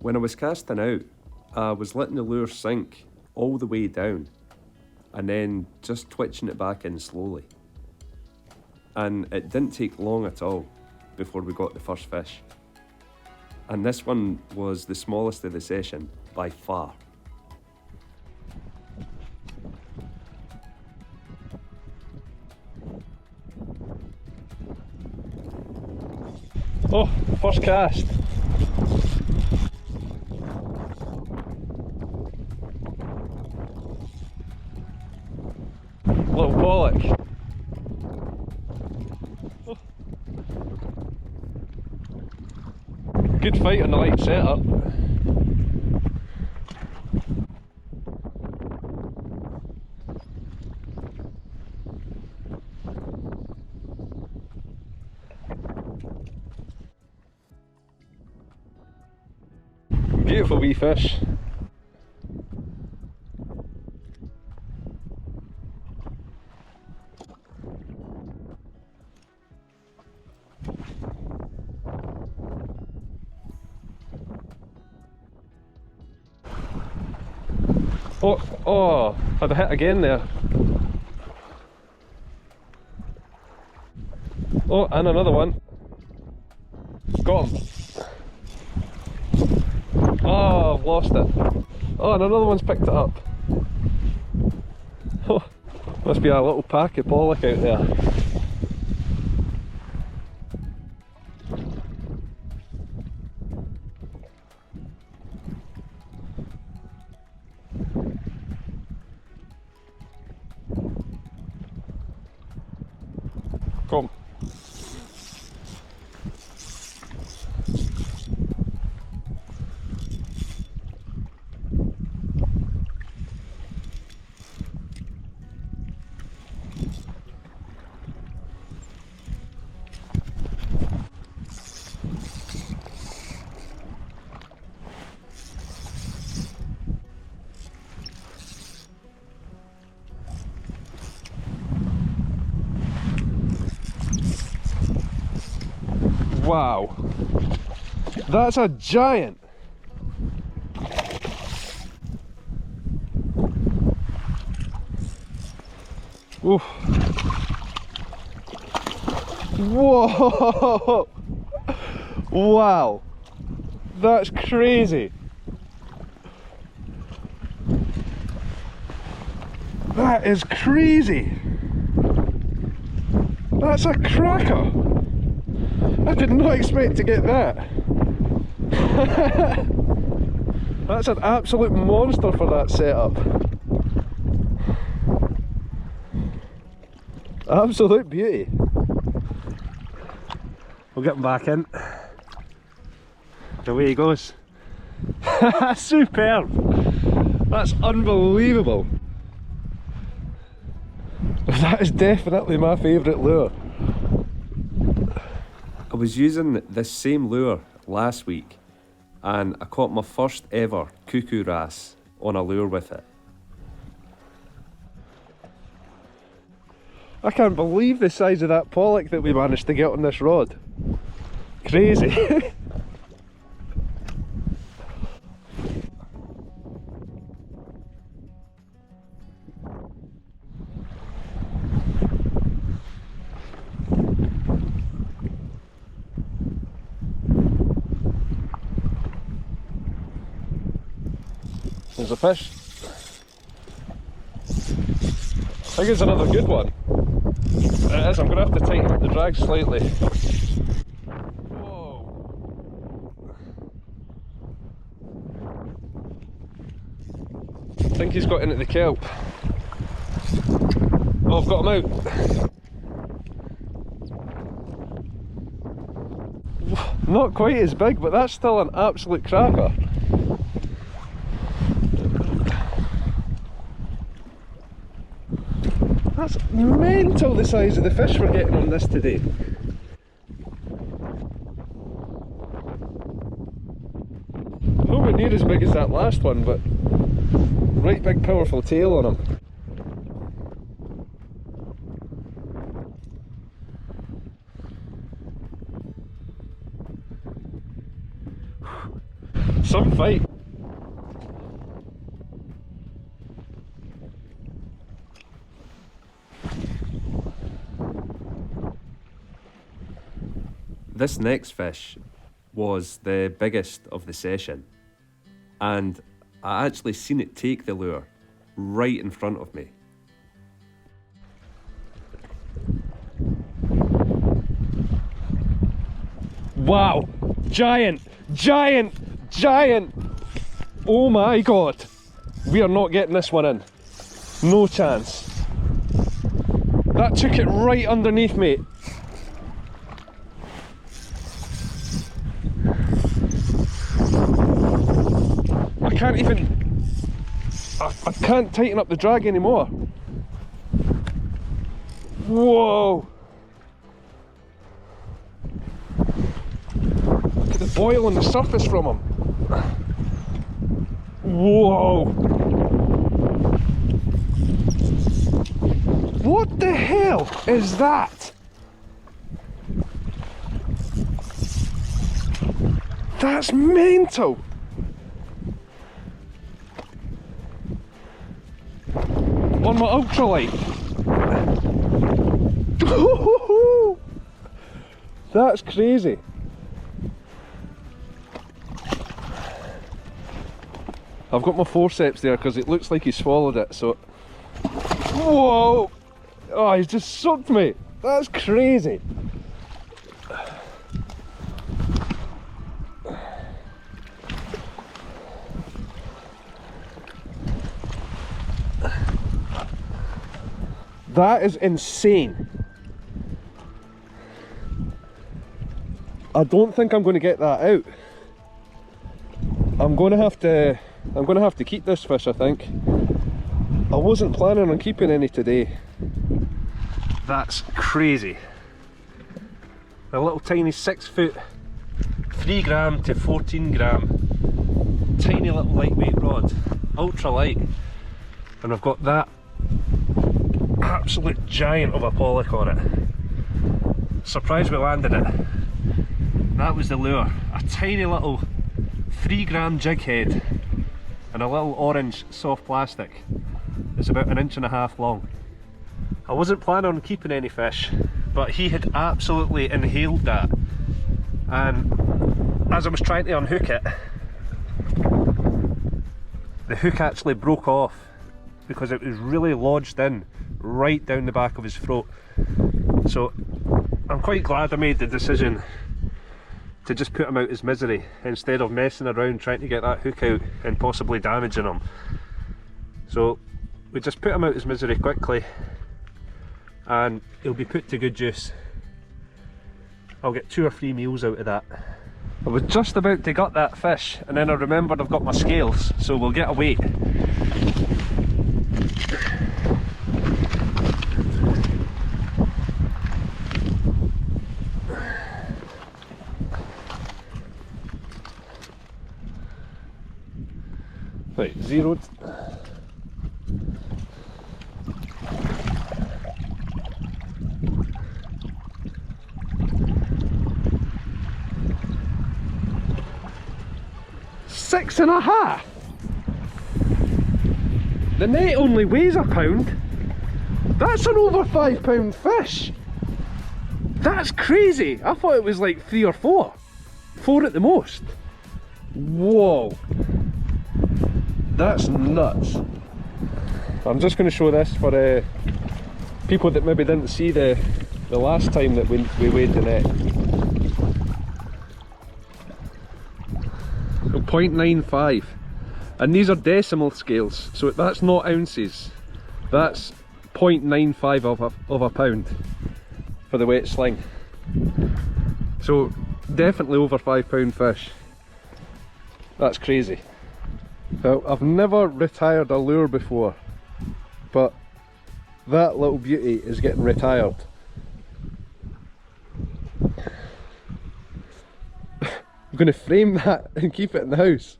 When I was casting out, I was letting the lure sink all the way down and then just twitching it back in slowly. And it didn't take long at all before we got the first fish. And this one was the smallest of the session by far. Oh, first cast. Little pollock. Oh. Good fight on the light setup. Beautiful wee fish. Oh, had a hit again there. Oh, and another one. Got him. Oh, I've lost it. Oh, and another one's picked it up. Oh, must be a little pack of pollock out there. Come. Wow, that's a giant. Oof. Whoa! Wow, that's crazy. That is crazy. That's a cracker. I did not expect to get that. That's an absolute monster for that setup. Absolute beauty. We'll get him back in. Away he goes. Superb. That's unbelievable. That is definitely my favourite lure. I was using this same lure last week and I caught my first ever cuckoo wrasse on a lure with it. I can't believe the size of that pollock that we managed to get on this rod. Crazy. There's a fish. I think it's another good one. It is, I'm going to have to tighten up the drag slightly. Whoa. I think he's got into the kelp. Oh, I've got him out. Not quite as big, but that's still an absolute cracker. That's mental, the size of the fish we're getting on this today. Nowhere near as big as that last one, but right big powerful tail on him. Some fight. This next fish was the biggest of the session, and I actually seen it take the lure right in front of me. Wow! Giant! Giant! Giant! Oh my god! We are not getting this one in. No chance. That took it right underneath me. I can't even... I can't tighten up the drag anymore. Whoa! Look at the boil on the surface from him. Whoa! What the hell is that? That's mental! On my ultralight. That's crazy. I've got my forceps there because it looks like he swallowed it, so... Whoa! Oh, he's just sucked me. That's crazy. That is insane. I don't think I'm going to get that out. I'm going to have to keep this fish, I think. I wasn't planning on keeping any today. That's crazy. A little tiny 6 foot, 3 gram to 14 gram, tiny little lightweight rod, ultra light, and I've got that absolute giant of a pollock on it. Surprised we landed it. That was the lure. A tiny little 3 gram jig head and a little orange soft plastic. It's about 1.5 inches long. I wasn't planning on keeping any fish, but he had absolutely inhaled that, and as I was trying to unhook it, the hook actually broke off because it was really lodged in right down the back of his throat. So I'm quite glad I made the decision to just put him out his misery instead of messing around trying to get that hook out and possibly damaging him. So we just put him out his misery quickly and he'll be put to good use. I'll get 2 or 3 meals out of that. I was just about to gut that fish and then I remembered I've got my scales, so we'll get a weight. Right, zeroed. Six and a half. The net only weighs a pound. That's an over 5 pound fish. That's crazy. I thought it was like 3 or 4. 4 at the most. Whoa. That's nuts. I'm just going to show this for people that maybe didn't see the last time that we weighed the net. So 0.95, and these are decimal scales, so that's not ounces. That's 0.95 of a pound for the wet sling. So definitely over 5 pound fish. That's crazy. Now, I've never retired a lure before, but that little beauty is getting retired. I'm going to frame that and keep it in the house.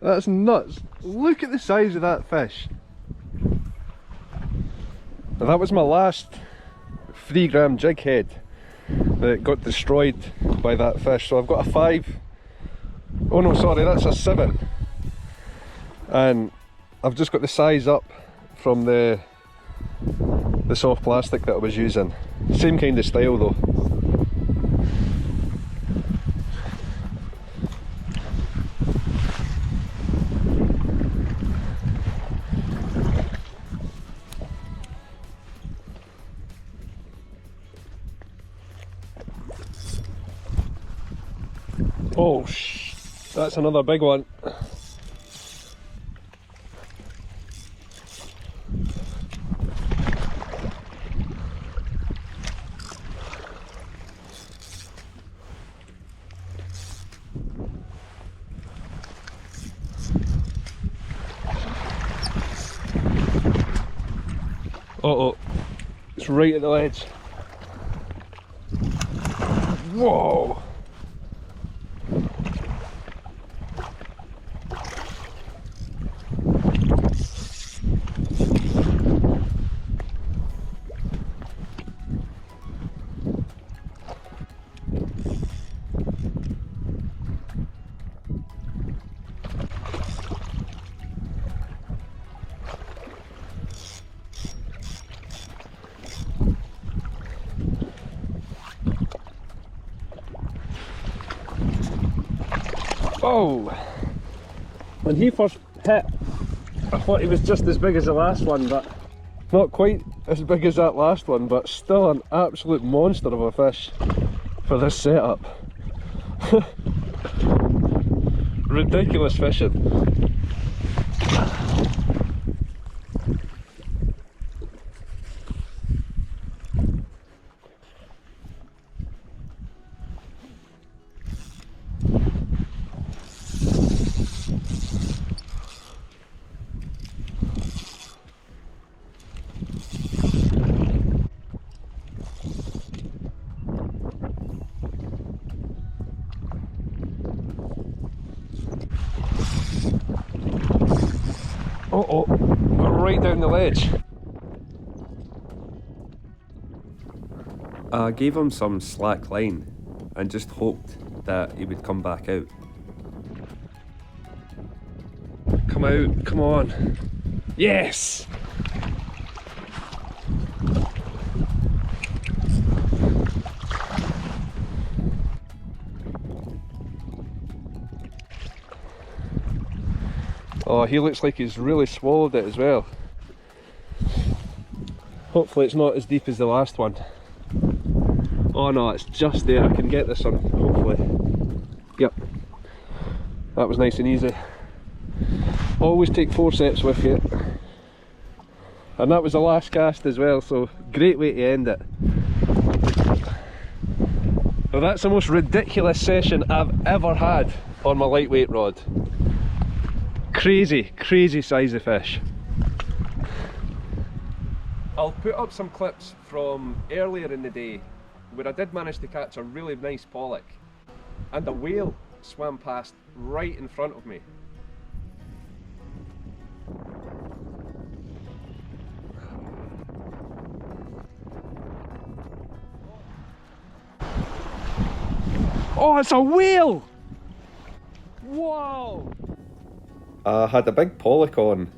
That's nuts. Look at the size of that fish. Now, that was my last 3 gram jig head that got destroyed by that fish, so I've got a 5 Oh no, sorry, that's a 7. And I've just got the size up from the soft plastic that I was using. Same kind of style though. Oh, that's another big one. Uh-oh, it's right at the ledge. Whoa! Oh! When he first hit, I thought he was just as big as the last one, but not quite as big as that last one, but still an absolute monster of a fish for this setup. Ridiculous fishing. Uh-oh, right down the ledge. I gave him some slack line and just hoped that he would come back out. Come out, come on. Yes! Oh, he looks like he's really swallowed it as well. Hopefully it's not as deep as the last one. Oh no, it's just there. I can get this one, hopefully. Yep. That was nice and easy. Always take forceps with you. And that was the last cast as well, so great way to end it. Well, that's the most ridiculous session I've ever had on my lightweight rod. Crazy, crazy size of fish. I'll put up some clips from earlier in the day where I did manage to catch a really nice pollock, and a whale swam past right in front of me. Oh, it's a whale! Whoa! I had a big pollock on,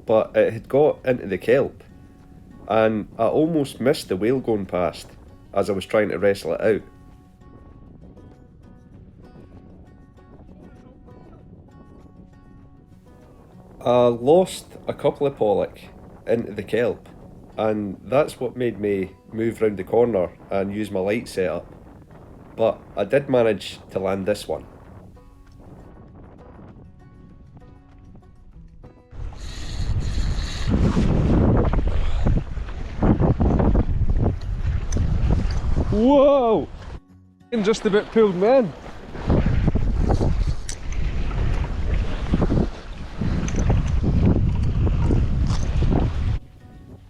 but it had got into the kelp, and I almost missed the whale going past as I was trying to wrestle it out. I lost a couple of pollock into the kelp, and that's what made me move round the corner and use my light setup, but I did manage to land this one. Whoa! And just about pulled me in.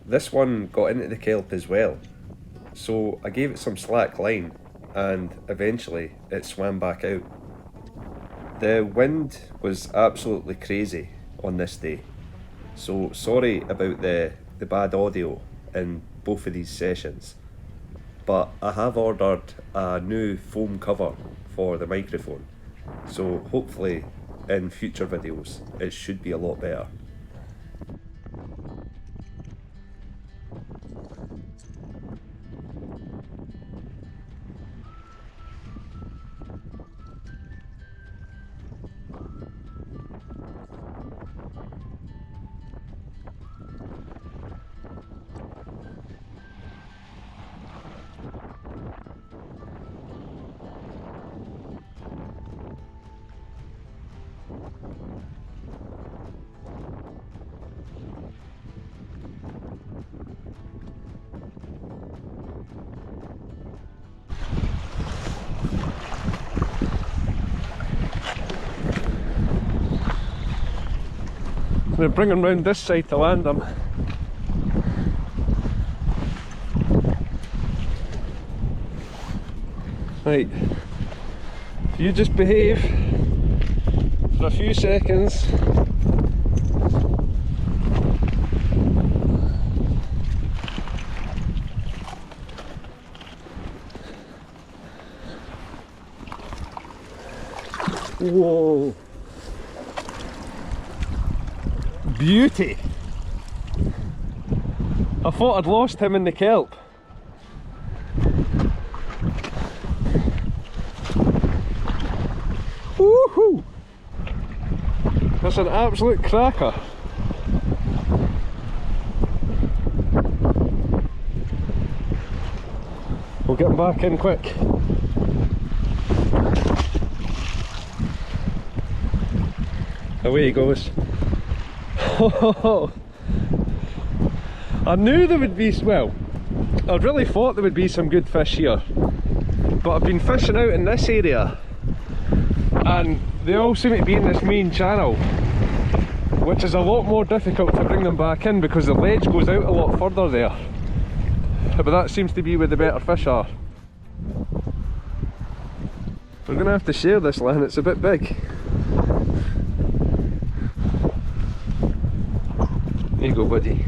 This one got into the kelp as well, so I gave it some slack line and eventually it swam back out. The wind was absolutely crazy on this day, so sorry about the bad audio in both of these sessions. But I have ordered a new foam cover for the microphone, So hopefully in future videos it should be a lot better. We're bringing round this side to land them. Right, if you just behave for a few seconds. Whoa! Beauty! I thought I'd lost him in the kelp. Woohoo! That's an absolute cracker. We'll get him back in quick. Away he goes. I knew there would be, well, I really thought there would be some good fish here, but I've been fishing out in this area and they all seem to be in this main channel, which is a lot more difficult to bring them back in because the ledge goes out a lot further there, but that seems to be where the better fish are. We're going to have to share this line, it's a bit big. There you go, buddy.